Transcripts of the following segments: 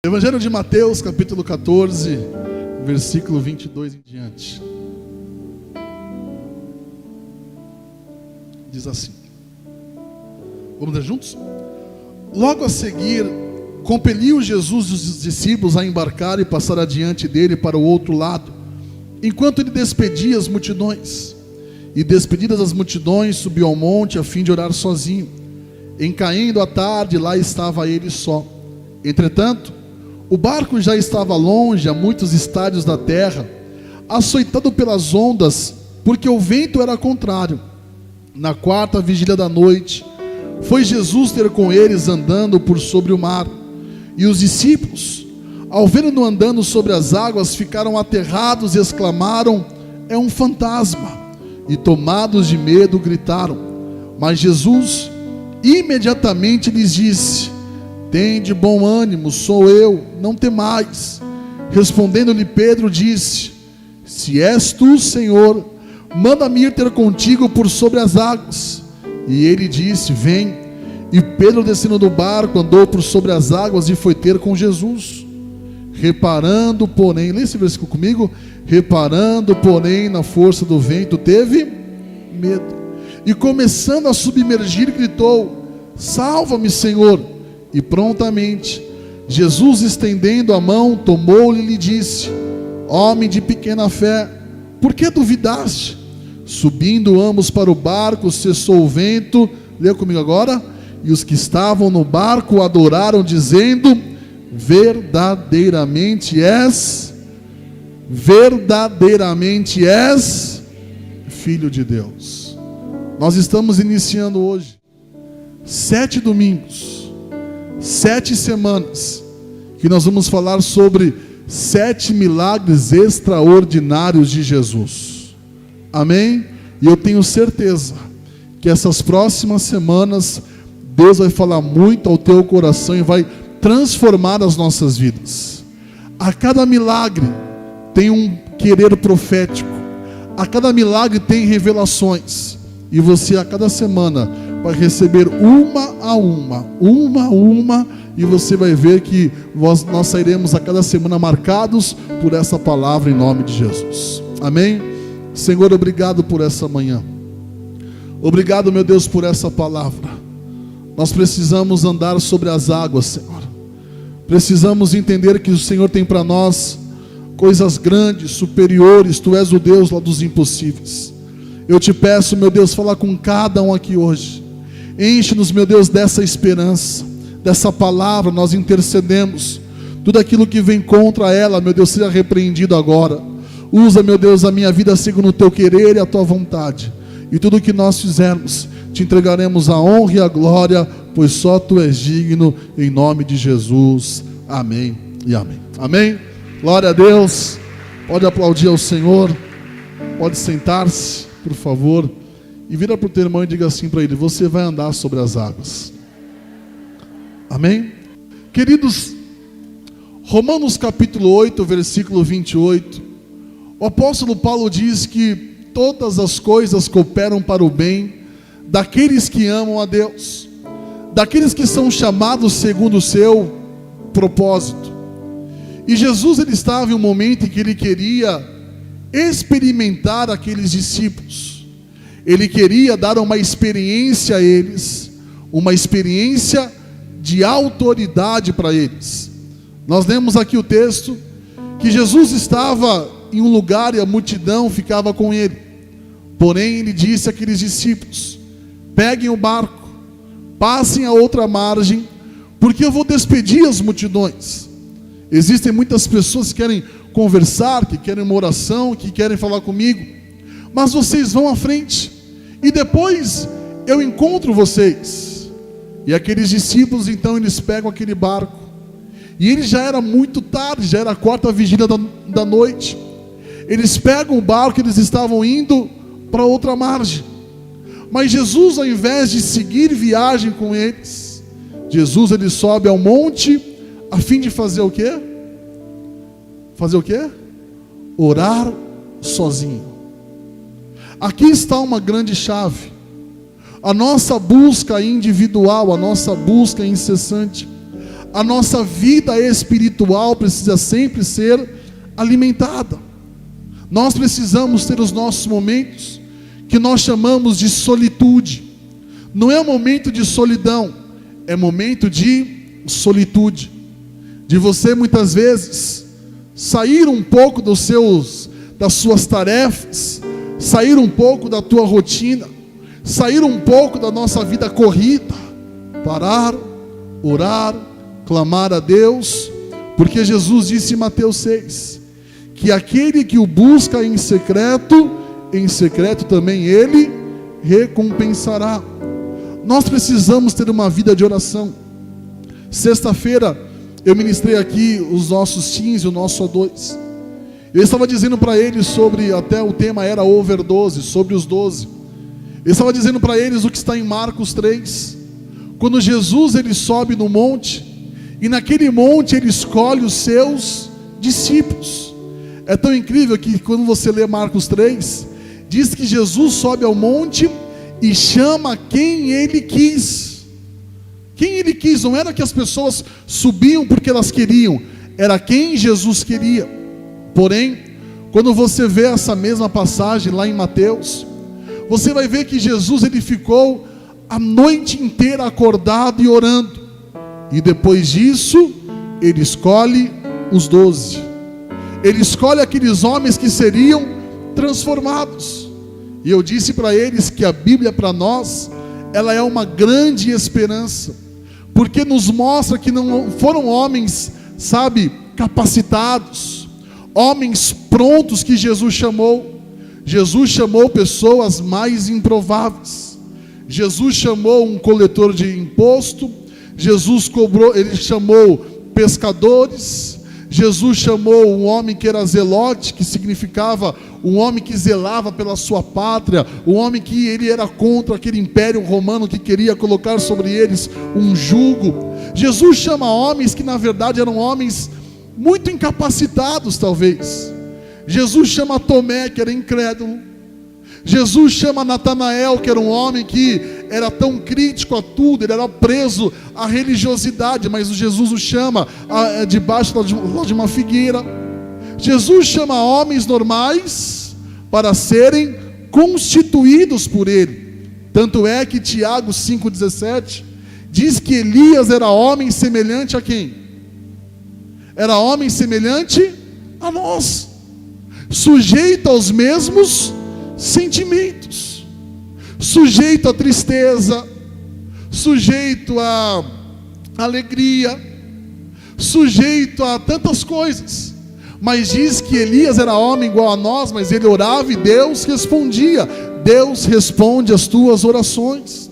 Evangelho de Mateus, capítulo 14, versículo 22 em diante. Diz assim. Vamos ler juntos? Logo a seguir, compeliu Jesus os discípulos a embarcar e passar adiante dele para o outro lado, enquanto ele despedia as multidões. E despedidas as multidões, subiu ao monte a fim de orar sozinho. Em caindo a tarde, lá estava ele só. Entretanto, o barco já estava longe, a muitos estádios da terra, açoitado pelas ondas, porque o vento era contrário. Na quarta vigília da noite, foi Jesus ter com eles andando por sobre o mar. E os discípulos, ao vê-lo andando sobre as águas, ficaram aterrados e exclamaram: é um fantasma. E tomados de medo, gritaram. Mas Jesus imediatamente lhes disse: tende bom ânimo, sou eu, não temais. Respondendo-lhe Pedro, disse: se és tu, Senhor, manda-me ir ter contigo por sobre as águas. E ele disse: vem. E Pedro, descendo do barco, andou por sobre as águas e foi ter com Jesus. Reparando, porém, lê esse versículo comigo. Reparando, porém, na força do vento, teve medo. E começando a submergir, gritou: salva-me, Senhor. E prontamente, Jesus, estendendo a mão, tomou-lhe e lhe disse: homem de pequena fé, por que duvidaste? Subindo ambos para o barco, cessou o vento. Lê comigo agora. E os que estavam no barco o adoraram, dizendo: verdadeiramente és Filho de Deus. Nós estamos iniciando hoje 7 domingos, 7 semanas, que nós vamos falar sobre 7 milagres extraordinários de Jesus. Amém? E eu tenho certeza que essas próximas semanas Deus vai falar muito ao teu coração e vai transformar as nossas vidas. A cada milagre tem um querer profético. A cada milagre tem revelações. E você a cada semana vai receber uma a uma, e você vai ver que nós sairemos a cada semana marcados por essa palavra em nome de Jesus. Amém? Senhor, obrigado por essa manhã. Obrigado, meu Deus, por essa palavra. Nós precisamos andar sobre as águas, Senhor. Precisamos entender que o Senhor tem para nós coisas grandes, superiores. Tu és o Deus lá dos impossíveis. Eu te peço, meu Deus, falar com cada um aqui hoje. Enche-nos, meu Deus, dessa esperança, dessa palavra. Nós intercedemos. Tudo aquilo que vem contra ela, meu Deus, seja repreendido agora. Usa, meu Deus, a minha vida segundo o teu querer e a tua vontade. E tudo o que nós fizermos, te entregaremos a honra e a glória, pois só tu és digno, em nome de Jesus. Amém e amém. Amém? Glória a Deus. Pode aplaudir ao Senhor. Pode sentar-se, por favor. E vira para o teu irmão e diga assim para ele: você vai andar sobre as águas. Amém? Queridos, Romanos capítulo 8, versículo 28. O apóstolo Paulo diz que todas as coisas cooperam para o bem daqueles que amam a Deus, daqueles que são chamados segundo o seu propósito. E Jesus, ele estava em um momento em que ele queria experimentar aqueles discípulos. Ele queria dar uma experiência a eles, uma experiência de autoridade para eles. Nós lemos aqui o texto que Jesus estava em um lugar e a multidão ficava com ele. Porém, ele disse àqueles discípulos: peguem o barco, passem a outra margem, porque eu vou despedir as multidões. Existem muitas pessoas que querem conversar, que querem uma oração, que querem falar comigo, mas vocês vão à frente, e depois eu encontro vocês. E aqueles discípulos, então, eles pegam aquele barco, e ele já era muito tarde, já era a quarta vigília da noite. Eles pegam o barco, eles estavam indo para outra margem. Mas Jesus, ao invés de seguir viagem com eles, Jesus, ele sobe ao monte a fim de fazer o quê? Fazer o quê? Orar sozinho. Aqui está uma grande chave. A nossa busca individual, a nossa busca incessante, a nossa vida espiritual precisa sempre ser alimentada. Nós precisamos ter os nossos momentos que nós chamamos de solitude. Não é um momento de solidão, é momento de solitude. De você muitas vezes sair um pouco das suas tarefas, sair um pouco da tua rotina, sair um pouco da nossa vida corrida, parar, orar, clamar a Deus, porque Jesus disse em Mateus 6, que aquele que o busca em secreto também ele recompensará. Nós precisamos ter uma vida de oração. Sexta-feira eu ministrei aqui os nossos teens e o nosso A2. Eu estava dizendo para eles sobre, até o tema era overdose, sobre os 12. Eu estava dizendo para eles o que está em Marcos 3. Quando Jesus ele sobe no monte, e naquele monte ele escolhe os seus discípulos. É tão incrível que quando você lê Marcos 3, diz que Jesus sobe ao monte e chama quem ele quis. Quem ele quis, não era que as pessoas subiam porque elas queriam, era quem Jesus queria. Porém, quando você vê essa mesma passagem lá em Mateus, você vai ver que Jesus ele ficou a noite inteira acordado e orando, e depois disso ele escolhe os 12. Ele escolhe aqueles homens que seriam transformados. E eu disse para eles que a Bíblia para nós, ela é uma grande esperança, porque nos mostra que não foram homens, capacitados, homens prontos que Jesus chamou. Jesus chamou pessoas mais improváveis. Jesus chamou um coletor de imposto, ele chamou pescadores, Jesus chamou um homem que era zelote, que significava um homem que zelava pela sua pátria, um homem que ele era contra aquele império romano que queria colocar sobre eles um jugo. Jesus chama homens que na verdade eram homens muito incapacitados talvez. Jesus chama Tomé, que era incrédulo. Jesus chama Natanael, que era um homem que era tão crítico a tudo, ele era preso à religiosidade, mas Jesus o chama debaixo de uma figueira. Jesus chama homens normais para serem constituídos por ele. Tanto é que Tiago 5,17 diz que Elias era homem semelhante a quem? Era homem semelhante a nós, sujeito aos mesmos sentimentos, sujeito à tristeza, sujeito à alegria, sujeito a tantas coisas. Mas diz que Elias era homem igual a nós, mas ele orava e Deus respondia. Deus responde as tuas orações.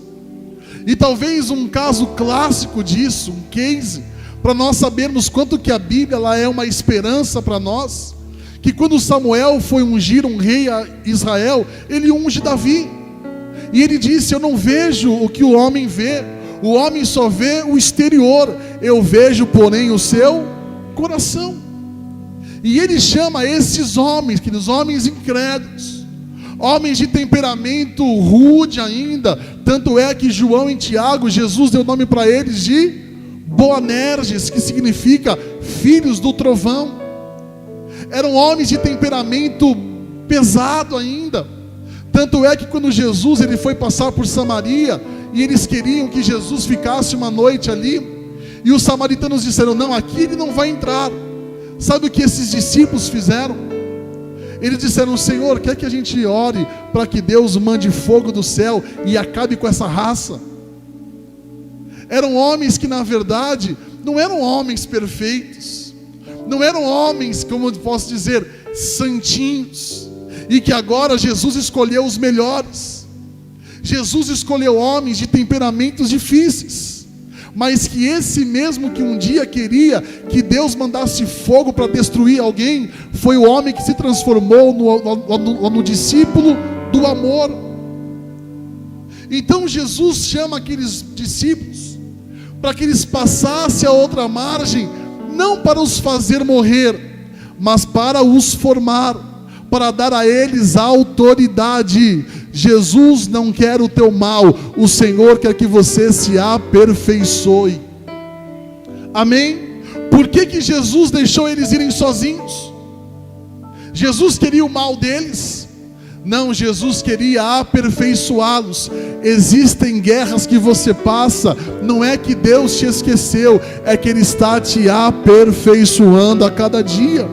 E talvez um caso clássico disso, um case, para nós sabermos quanto que a Bíblia ela é uma esperança para nós, que quando Samuel foi ungir um rei a Israel, ele unge Davi, e ele disse: eu não vejo o que o homem vê, o homem só vê o exterior, eu vejo porém o seu coração. E ele chama esses homens, aqueles homens incrédulos, homens de temperamento rude ainda, tanto é que João e Tiago, Jesus deu nome para eles de Boanerges, que significa filhos do trovão. Eram homens de temperamento pesado ainda. Tanto é que quando Jesus ele foi passar por Samaria, e eles queriam que Jesus ficasse uma noite ali, e os samaritanos disseram: não, aqui ele não vai entrar. Sabe o que esses discípulos fizeram? Eles disseram: Senhor, quer que a gente ore para que Deus mande fogo do céu e acabe com essa raça? Eram homens que na verdade não eram homens perfeitos, não eram homens, como eu posso dizer, santinhos, e que agora Jesus escolheu os melhores. Jesus escolheu homens de temperamentos difíceis, mas que esse mesmo que um dia queria que Deus mandasse fogo para destruir alguém, foi o homem que se transformou no discípulo do amor. Então Jesus chama aqueles discípulos para que eles passassem a outra margem, não para os fazer morrer, mas para os formar, para dar a eles a autoridade. Jesus não quer o teu mal, o Senhor quer que você se aperfeiçoe. Amém? Por que Jesus deixou eles irem sozinhos? Jesus queria o mal deles? Não, Jesus queria aperfeiçoá-los. Existem guerras que você passa, não é que Deus te esqueceu, é que Ele está te aperfeiçoando a cada dia.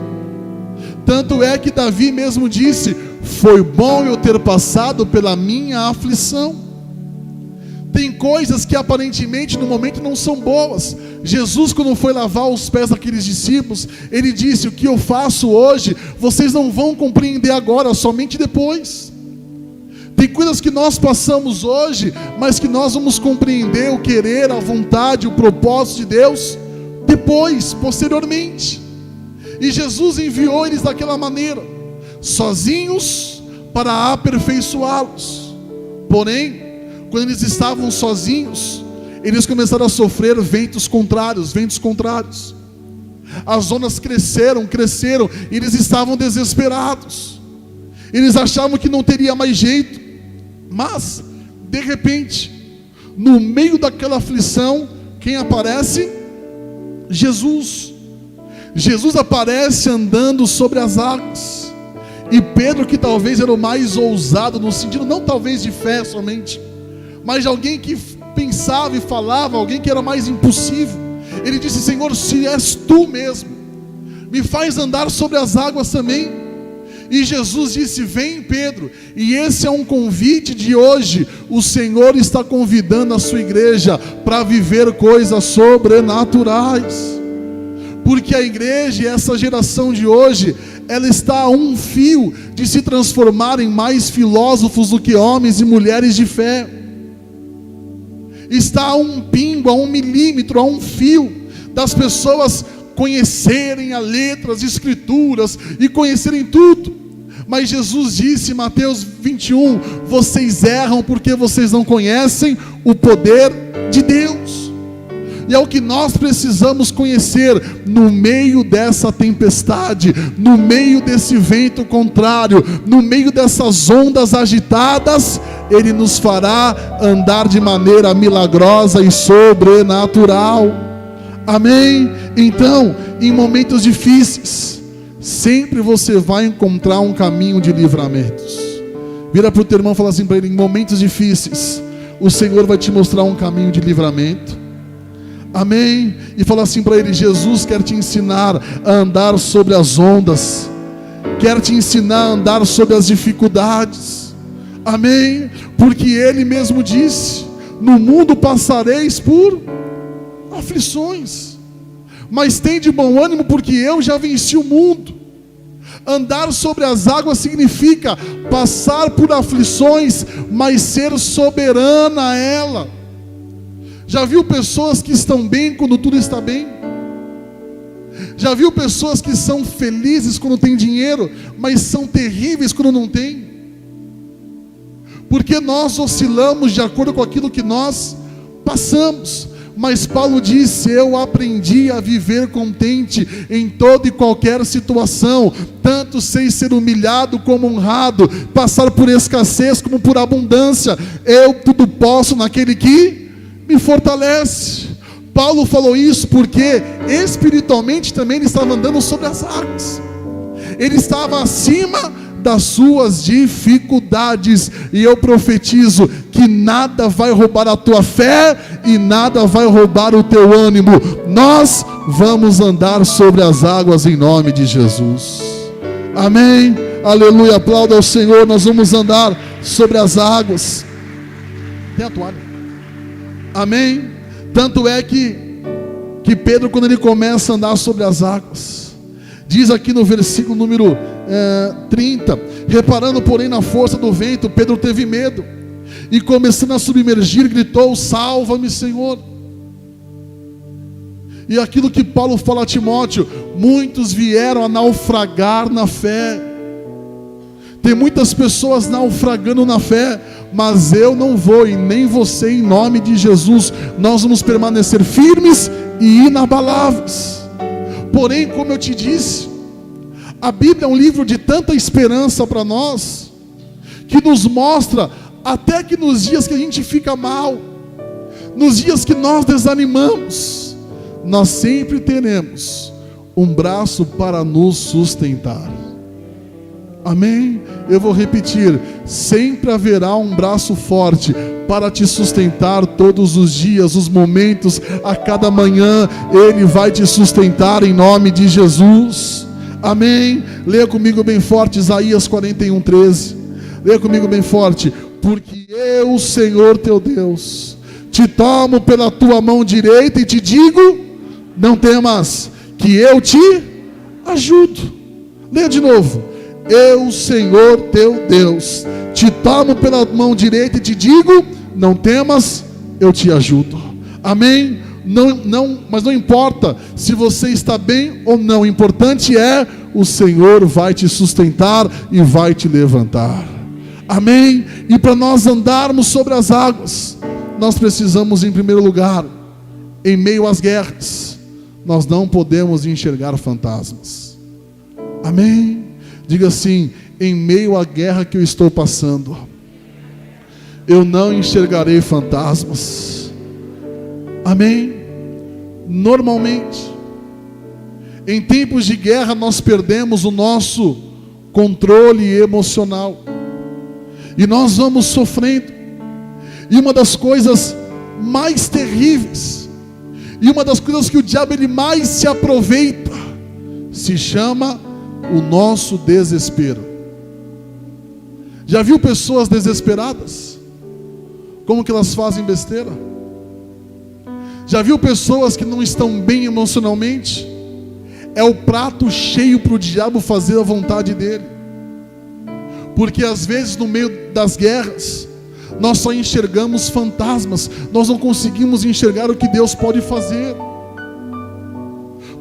Tanto é que Davi mesmo disse: foi bom eu ter passado pela minha aflição. Tem coisas que aparentemente no momento não são boas. Jesus, quando foi lavar os pés daqueles discípulos, Ele disse: o que eu faço hoje, vocês não vão compreender agora, somente depois. Tem coisas que nós passamos hoje, mas que nós vamos compreender o querer, a vontade, o propósito de Deus depois, posteriormente. E Jesus enviou eles daquela maneira, sozinhos, para aperfeiçoá-los. Porém, quando eles estavam sozinhos, eles começaram a sofrer ventos contrários. As ondas cresceram, e eles estavam desesperados. Eles achavam que não teria mais jeito. Mas, de repente, no meio daquela aflição, quem aparece? Jesus. Jesus aparece andando sobre as águas. E Pedro, que talvez era o mais ousado, no sentido não talvez de fé somente, mas de alguém que pensava e falava, alguém que era mais impulsivo, ele disse: Senhor, se és tu mesmo, me faz andar sobre as águas também. E Jesus disse: vem, Pedro. E esse é um convite de hoje. O Senhor está convidando a sua igreja para viver coisas sobrenaturais, porque a igreja e essa geração de hoje, ela está a um fio de se transformar em mais filósofos do que homens e mulheres de fé. Está a um pingo, a um milímetro, a um fio das pessoas conhecerem a letra, as escrituras e conhecerem tudo. Mas Jesus disse em Mateus 21: vocês erram porque vocês não conhecem o poder de Deus. E é o que nós precisamos conhecer no meio dessa tempestade, no meio desse vento contrário, no meio dessas ondas agitadas. Ele nos fará andar de maneira milagrosa e sobrenatural. Amém? Então, em momentos difíceis, sempre você vai encontrar um caminho de livramentos. Vira para o teu irmão e fala assim para ele: em momentos difíceis, o Senhor vai te mostrar um caminho de livramento. Amém? E fala assim para ele: Jesus quer te ensinar a andar sobre as ondas, quer te ensinar a andar sobre as dificuldades. Amém? Porque Ele mesmo disse: no mundo passareis por aflições, mas tem de bom ânimo, porque eu já venci o mundo. Andar sobre as águas significa passar por aflições, mas ser soberana a ela. Já viu pessoas que estão bem quando tudo está bem? Já viu pessoas que são felizes quando tem dinheiro, mas são terríveis quando não tem? Porque nós oscilamos de acordo com aquilo que nós passamos. Mas Paulo disse: eu aprendi a viver contente em toda e qualquer situação, tanto sei ser humilhado como honrado, passar por escassez como por abundância. Eu tudo posso naquele que me fortalece. Paulo falou isso porque espiritualmente também ele estava andando sobre as águas. Ele estava acima das suas dificuldades, e eu profetizo que nada vai roubar a tua fé e nada vai roubar o teu ânimo. Nós vamos andar sobre as águas em nome de Jesus. Amém? Aleluia, aplauda ao Senhor. Nós vamos andar sobre as águas. Tem a toalha? Amém? Tanto é que Pedro, quando ele começa a andar sobre as águas, diz aqui no versículo número 30, reparando porém na força do vento, Pedro teve medo, e começando a submergir, gritou: salva-me, Senhor. E aquilo que Paulo fala a Timóteo: muitos vieram a naufragar na fé. Tem muitas pessoas naufragando na fé, mas eu não vou, e nem você, em nome de Jesus. Nós vamos permanecer firmes e inabaláveis. Porém, como eu te disse, a Bíblia é um livro de tanta esperança para nós, que nos mostra até que nos dias que a gente fica mal, nos dias que nós desanimamos, nós sempre teremos um braço para nos sustentar. Amém? Eu vou repetir: sempre haverá um braço forte para te sustentar todos os dias, os momentos, a cada manhã. Ele vai te sustentar em nome de Jesus. Amém? Leia comigo bem forte Isaías 41:13. Leia comigo bem forte: porque eu, Senhor teu Deus, te tomo pela tua mão direita e te digo: não temas, que eu te ajudo. Leia de novo: eu, Senhor teu Deus, te tomo pela mão direita e te digo: não temas, eu te ajudo. Amém? Mas não importa se você está bem ou não, o importante é: o Senhor vai te sustentar e vai te levantar. Amém? E para nós andarmos sobre as águas, nós precisamos, em primeiro lugar, em meio às guerras, nós não podemos enxergar fantasmas. Amém? Diga assim: em meio à guerra que eu estou passando, eu não enxergarei fantasmas. Amém? Normalmente, em tempos de guerra, nós perdemos o nosso controle emocional e nós vamos sofrendo. E uma das coisas mais terríveis, e uma das coisas que o diabo ele mais se aproveita, se chama o nosso desespero. Já viu pessoas desesperadas? Como que elas fazem besteira? Já viu pessoas que não estão bem emocionalmente? É o prato cheio para o diabo fazer a vontade dele. Porque às vezes no meio das guerras, nós só enxergamos fantasmas, nós não conseguimos enxergar o que Deus pode fazer.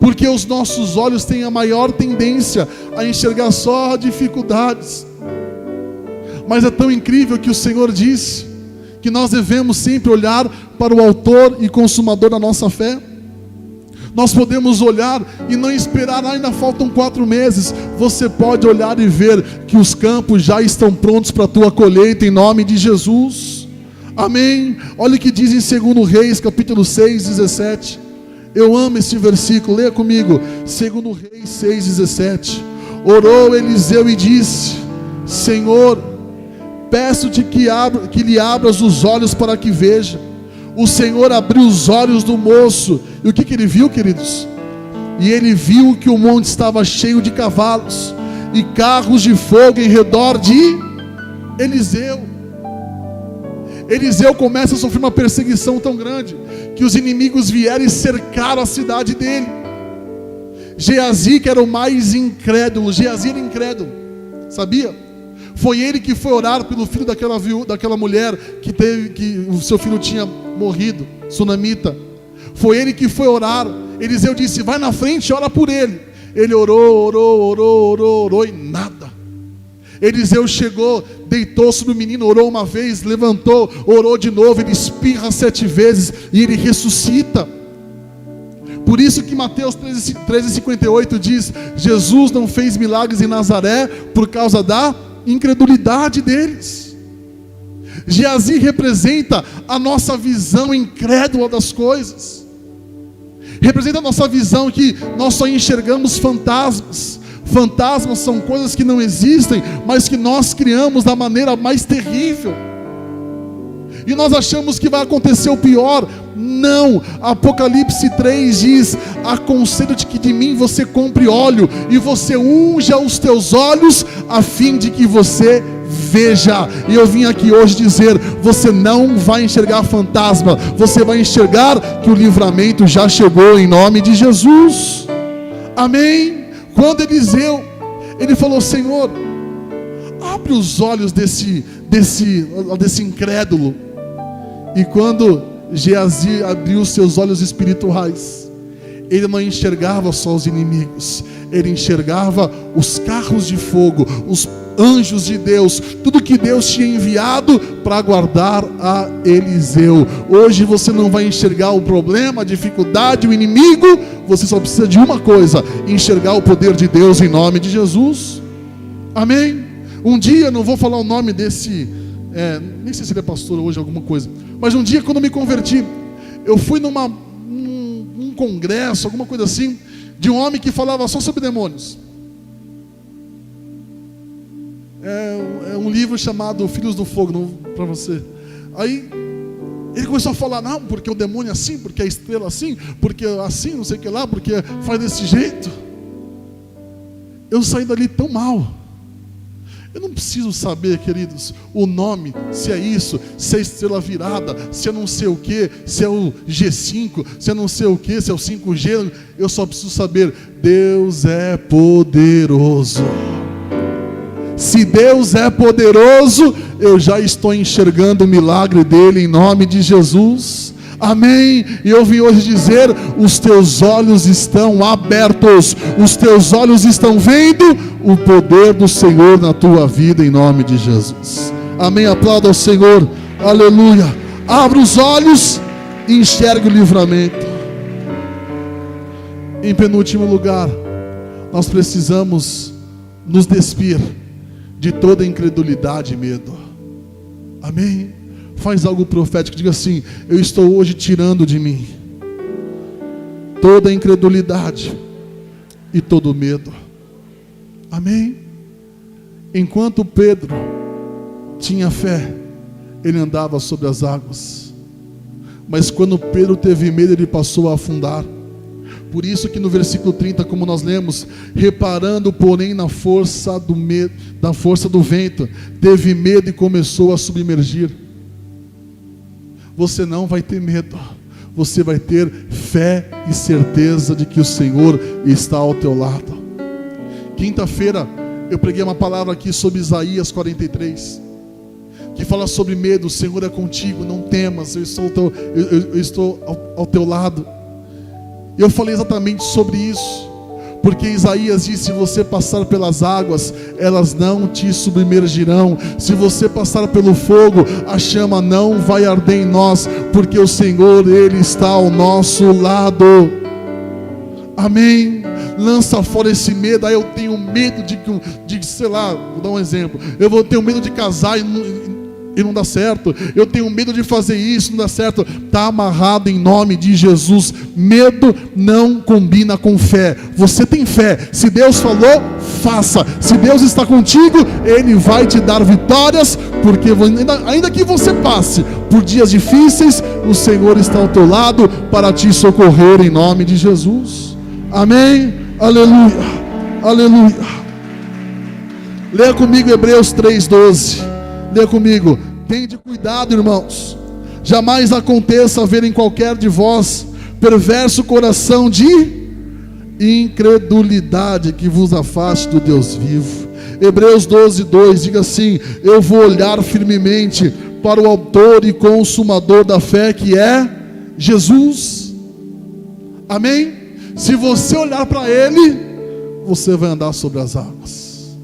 Porque os nossos olhos têm a maior tendência a enxergar só dificuldades. Mas é tão incrível que o Senhor disse que nós devemos sempre olhar para o autor e consumador da nossa fé. Nós podemos olhar e não esperar: ainda faltam 4 meses. Você pode olhar e ver que os campos já estão prontos para a tua colheita, em nome de Jesus. Amém? Olha o que diz em 2 Reis, capítulo 6, 17. Eu amo esse versículo, leia comigo. 2 Reis 6, 17. Orou Eliseu e disse: Senhor, peço-te que lhe abras os olhos para que veja. O Senhor abriu os olhos do moço. E o que ele viu, queridos? E ele viu que o monte estava cheio de cavalos e carros de fogo em redor de Eliseu. Eliseu começa a sofrer uma perseguição tão grande que os inimigos vieram e cercaram a cidade dele. Geazi, que era o mais incrédulo, Geazi era incrédulo, sabia? Foi ele que foi orar pelo filho daquela mulher que o seu filho tinha morrido, sunamita. Foi ele que foi orar. Eliseu disse: vai na frente e ora por ele. Ele orou e nada. Eliseu chegou, deitou sobre o menino, orou uma vez, levantou, orou de novo. Ele espirra 7 vezes e ele ressuscita. Por isso que Mateus 13:58 diz: Jesus não fez milagres em Nazaré por causa da incredulidade deles. Geazi representa a nossa visão incrédula das coisas. Representa a nossa visão que nós só enxergamos fantasmas. Fantasmas são coisas que não existem, mas que nós criamos da maneira mais terrível. E nós achamos que vai acontecer o pior. Não, Apocalipse 3 diz: aconselho-te que de mim você compre óleo e você unja os teus olhos, a fim de que você veja. E eu vim aqui hoje dizer: você não vai enxergar fantasma, você vai enxergar que o livramento já chegou, em nome de Jesus. Amém? Quando Eliseu, ele falou: Senhor, abre os olhos desse incrédulo. E quando Geazi abriu os seus olhos espirituais, ele não enxergava só os inimigos, ele enxergava os carros de fogo, os anjos de Deus, tudo que Deus tinha enviado para guardar a Eliseu. Hoje você não vai enxergar o problema, a dificuldade, o inimigo. Você só precisa de uma coisa: enxergar o poder de Deus, em nome de Jesus. Amém? Um dia, não vou falar o nome desse, nem sei se ele é pastor hoje, alguma coisa, mas um dia, quando eu me converti, eu fui num um congresso, alguma coisa assim, de um homem que falava só sobre demônios. É um livro chamado Filhos do Fogo, para você. Aí ele começou a falar, não, porque o demônio é assim, porque a estrela é assim, porque assim, não sei o que lá, porque faz desse jeito. Eu saí dali tão mal. Eu não preciso saber, queridos, o nome, se é isso, se é estrela virada, se é não sei o que, se é o G5, se é não sei o que, se é o 5G. Eu só preciso saber, Deus é poderoso. Se Deus é poderoso, eu já estou enxergando o milagre dele em nome de Jesus. Amém. E eu vim hoje dizer, os teus olhos estão abertos, os teus olhos estão vendo o poder do Senhor na tua vida em nome de Jesus. Amém. Aplauda ao Senhor. Aleluia. Abra os olhos e enxergue o livramento. Em penúltimo lugar, nós precisamos nos despir de toda incredulidade e medo. Amém. Faz algo profético, diga assim: eu estou hoje tirando de mim toda incredulidade e todo medo. Amém. Enquanto Pedro tinha fé, ele andava sobre as águas, mas quando Pedro teve medo, ele passou a afundar. Por isso que no versículo 30, como nós lemos, reparando porém na força do medo, da força do vento, teve medo e começou a submergir. Você não vai ter medo, você vai ter fé e certeza de que o Senhor está ao teu lado. Quinta-feira eu preguei uma palavra aqui sobre Isaías 43, que fala sobre medo. O Senhor é contigo, não temas, eu estou ao teu lado. E eu falei exatamente sobre isso, porque Isaías disse: se você passar pelas águas, elas não te submergirão. Se você passar pelo fogo, a chama não vai arder em nós, porque o Senhor, Ele está ao nosso lado. Amém. Lança fora esse medo. Aí eu tenho medo de sei lá, vou dar um exemplo, eu vou ter medo de casar e não dá certo, eu tenho medo de fazer isso, não dá certo. Está amarrado em nome de Jesus. Medo não combina com fé. Você tem fé, se Deus falou, faça. Se Deus está contigo, Ele vai te dar vitórias, porque ainda que você passe por dias difíceis, o Senhor está ao teu lado para te socorrer em nome de Jesus. Amém. Aleluia. Aleluia. Leia comigo Hebreus 3:12. Leia comigo: tende cuidado, irmãos, jamais aconteça haver em qualquer de vós perverso coração de incredulidade que vos afaste do Deus vivo. Hebreus 12:2 diga assim: eu vou olhar firmemente para o autor e consumador da fé, que é Jesus. Amém? Se você olhar para Ele, você vai andar sobre as águas.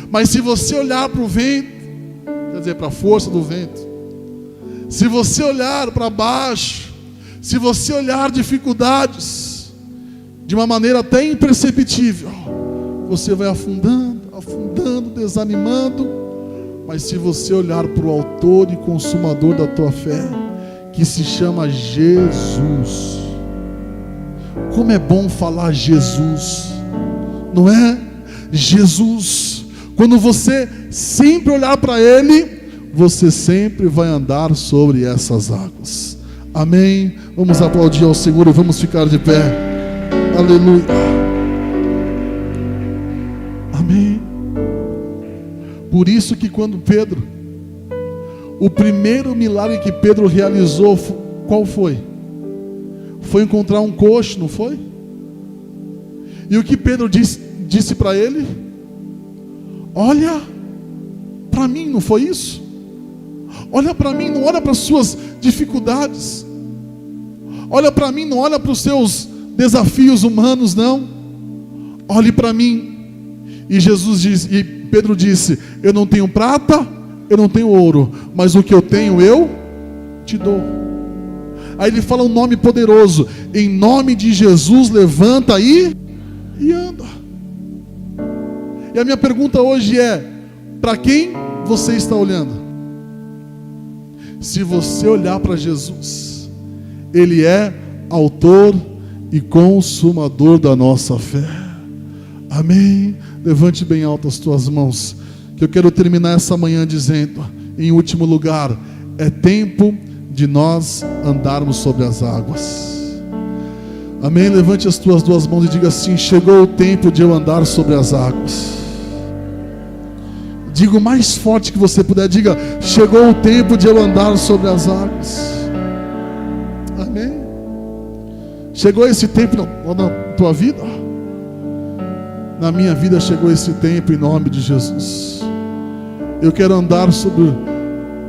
Mas se você olhar para o vento, quer dizer, para a força do vento, se você olhar para baixo, se você olhar dificuldades de uma maneira até imperceptível, você vai afundando, afundando, desanimando. Mas se você olhar para o autor e consumador da tua fé, que se chama Jesus, como é bom falar Jesus, não é? Jesus. Quando você sempre olhar para Ele, você sempre vai andar sobre essas águas. Amém? Vamos aplaudir ao Senhor e vamos ficar de pé. Aleluia. Amém. Por isso que quando Pedro, o primeiro milagre que Pedro realizou, qual foi? Foi encontrar um coxo, não foi? E o que Pedro disse para ele? Olha para mim, não foi isso? Olha para mim, não olha para as suas dificuldades. Olha para mim, não olha para os seus desafios humanos, não. Olhe para mim. E Pedro disse: eu não tenho prata, eu não tenho ouro, mas o que eu tenho eu te dou. Aí ele fala um nome poderoso: em nome de Jesus, levanta aí e anda. E a minha pergunta hoje é: para quem você está olhando? Se você olhar para Jesus, Ele é autor e consumador da nossa fé. Amém? Levante bem alto as tuas mãos, que eu quero terminar essa manhã dizendo, em último lugar, é tempo de nós andarmos sobre as águas. Amém? Levante as tuas duas mãos e diga assim: chegou o tempo de eu andar sobre as águas. Diga o mais forte que você puder, diga: chegou o tempo de eu andar sobre as águas. Amém? Chegou esse tempo na tua vida? Na minha vida chegou esse tempo, em nome de Jesus. Eu quero andar sobre o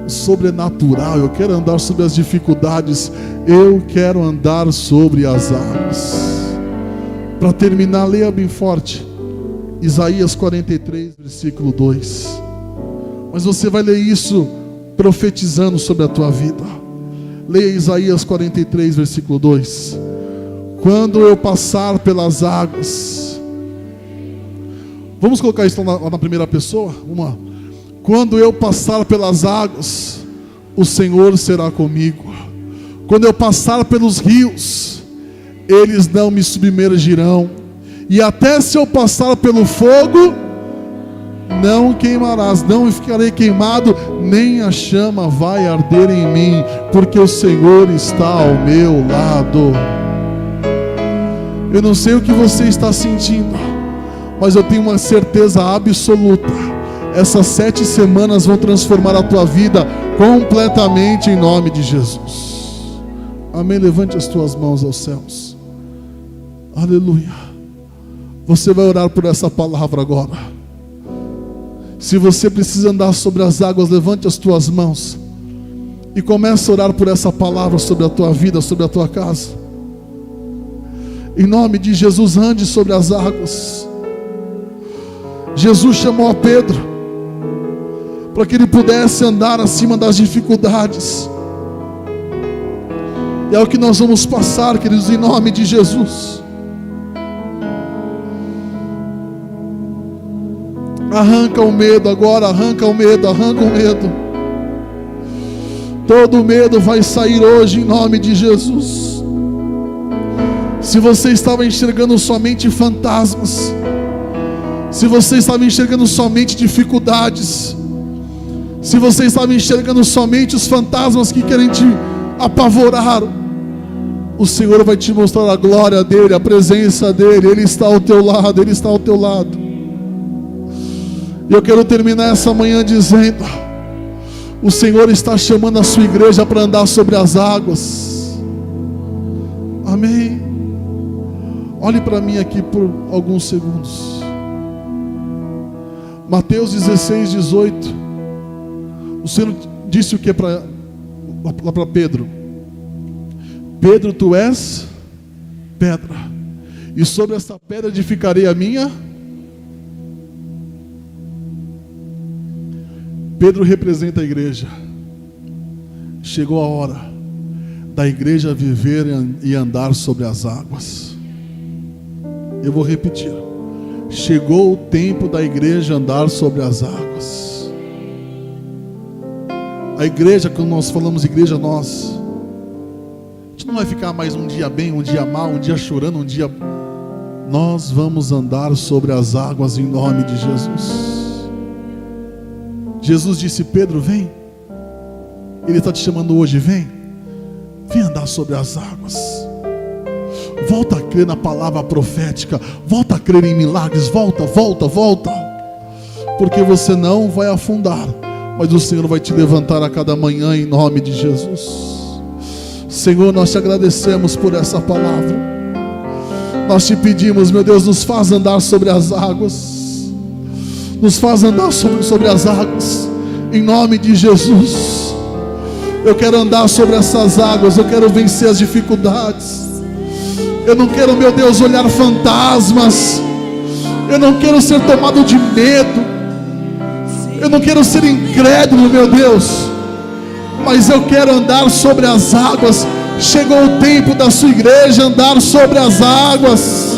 sobrenatural, eu quero andar sobre as dificuldades, eu quero andar sobre as águas. Para terminar, leia bem forte Isaías 43, versículo 2. Mas você vai ler isso profetizando sobre a tua vida. Leia Isaías 43, versículo 2. Quando eu passar pelas águas. Vamos colocar isso lá na primeira pessoa? Vamos lá. Quando eu passar pelas águas, o Senhor será comigo. Quando eu passar pelos rios, eles não me submergirão. E até se eu passar pelo fogo, não queimarás, não ficarei queimado, nem a chama vai arder em mim, porque o Senhor está ao meu lado. Eu não sei o que você está sentindo, mas eu tenho uma certeza absoluta: essas 7 semanas vão transformar a tua vida completamente, em nome de Jesus. Amém? Levante as tuas mãos aos céus. Aleluia. Você vai orar por essa palavra agora. Se você precisa andar sobre as águas, levante as tuas mãos e comece a orar por essa palavra sobre a tua vida, sobre a tua casa. Em nome de Jesus, ande sobre as águas. Jesus chamou a Pedro para que ele pudesse andar acima das dificuldades. E é o que nós vamos passar, queridos, em nome de Jesus. Arranca o medo agora, arranca o medo, arranca o medo. Todo medo vai sair hoje, em nome de Jesus. Se você estava enxergando somente fantasmas, se você estava enxergando somente dificuldades, se você estava enxergando somente os fantasmas que querem te apavorar, o Senhor vai te mostrar a glória dEle, a presença dEle. Ele está ao teu lado, Ele está ao teu lado. E eu quero terminar essa manhã dizendo: o Senhor está chamando a sua igreja para andar sobre as águas. Amém? Olhe para mim aqui por alguns segundos. Mateus 16, 18. O Senhor disse o que para Pedro? Pedro, tu és pedra, e sobre essa pedra edificarei a minha. Pedro representa a igreja. Chegou a hora da igreja viver e andar sobre as águas. Eu vou repetir: chegou o tempo da igreja andar sobre as águas. A igreja, quando nós falamos igreja, a gente não vai ficar mais um dia bem, um dia mal, um dia chorando, um dia... Nós vamos andar sobre as águas em nome de Jesus. Jesus disse: Pedro, vem. Ele está te chamando hoje, vem. Vem andar sobre as águas. Volta a crer na palavra profética. Volta a crer em milagres. Volta. Porque você não vai afundar, mas o Senhor vai te levantar a cada manhã em nome de Jesus. Senhor, nós te agradecemos por essa palavra. Nós te pedimos, meu Deus, nos faz andar sobre as águas. Nos faz andar sobre as águas, em nome de Jesus. Eu quero andar sobre essas águas, eu quero vencer as dificuldades. Eu não quero, meu Deus, olhar fantasmas. Eu não quero ser tomado de medo. Eu não quero ser incrédulo, meu Deus. Mas eu quero andar sobre as águas. Chegou o tempo da sua igreja andar sobre as águas.